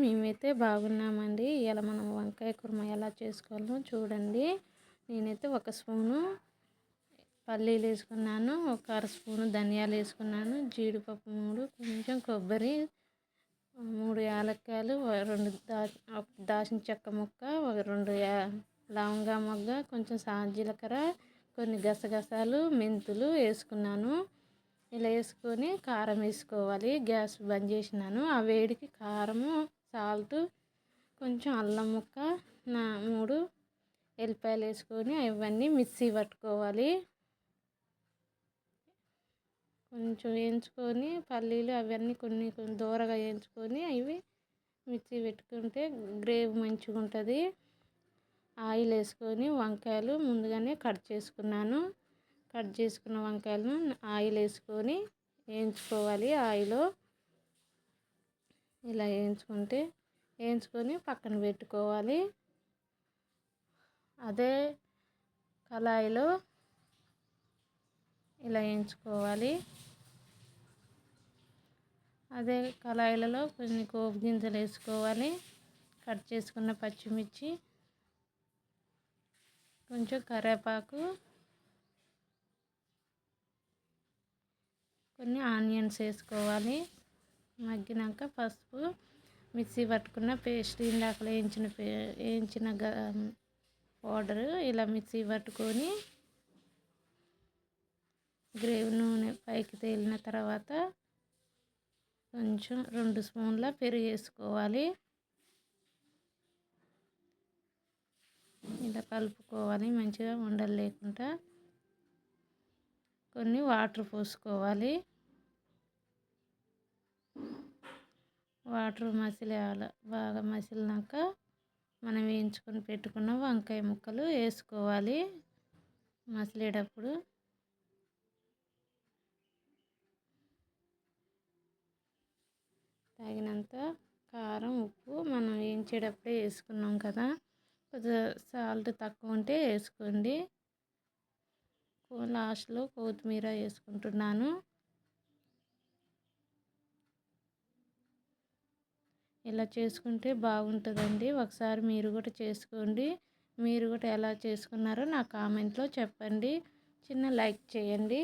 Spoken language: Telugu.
మేమైతే బాగున్నామండి. ఇలా మనం వంకాయ కుర్మా ఎలా చేసుకోవాలో చూడండి. నేనైతే ఒక స్పూను పల్లీలు వేసుకున్నాను, ఒక అర స్పూను ధనియాలు వేసుకున్నాను, జీడిపప్పు 3, కొంచెం కొబ్బరి, 3 యాలక్కాయలు, 2 దాచిన చెక్క ముక్క, ఒక 2 లవంగా మొగ్గ, కొంచెం జీలకర్ర, కొన్ని గసగసాలు, మెంతులు వేసుకున్నాను. ఇలా వేసుకొని కారం వేసుకోవాలి. గ్యాస్ బంద్ చేసినాను. ఆ వేడికి కారము, సాల్ట్, కొంచెం అల్లం ముక్క, 3 ఎల్లిపాయలు వేసుకొని అవన్నీ మిక్సీ పట్టుకోవాలి. కొంచెం వేయించుకొని పల్లీలు అవన్నీ కొన్ని దూరగా వేయించుకొని అవి మిక్సీ పెట్టుకుంటే గ్రేవీ మంచిగా ఉంటుంది. ఆయిల్ వేసుకొని వంకాయలు ముందుగానే కట్ చేసుకున్నాను. కట్ చేసుకున్న వంకాయలను ఆయిల్ వేసుకొని వేయించుకోవాలి. ఆయిల్లో ఇలా వేయించుకొని పక్కన పెట్టుకోవాలి. అదే కళాయిలో ఇలా వేయించుకోవాలి. అదే కళాయిలలో కొన్ని పోపు గింజలు వేసుకోవాలి. కట్ చేసుకున్న పచ్చిమిర్చి, కొంచెం కరివేపాకు, కొన్ని ఆనియన్స్ వేసుకోవాలి. మగ్గినాక పసుపు, మిక్సీ పట్టుకున్న పేస్ట్, ఇందాక వేయించిన పౌడరు ఇలా మిక్సీ పట్టుకొని గ్రేవీ నూనె పైకి తేలిన తర్వాత కొంచెం 2 స్పూన్ల పెరుగు వేసుకోవాలి. ఇలా కలుపుకోవాలి మంచిగా, ఉండలు లేకుండా. కొన్ని వాటర్ పోసుకోవాలి. వాటర్ బాగా మసిలినాక మనం వేయించుకొని పెట్టుకున్న వంకాయ ముక్కలు వేసుకోవాలి. మసిలేటప్పుడు తగినంత కారం, ఉప్పు మనం వేయించేటప్పుడే వేసుకున్నాం కదా, కొద్దిగా సాల్ట్ తక్కువ ఉంటే వేసుకోండి. లాస్ట్లో కొత్తిమీర వేసుకుంటున్నాను. ఇలా చేసుకుంటే బాగుంటుందండి. ఒకసారి మీరు కూడా చేసుకోండి. మీరు కూడా ఎలా చేసుకున్నారో నా కామెంట్లో చెప్పండి. చిన్న లైక్ చేయండి.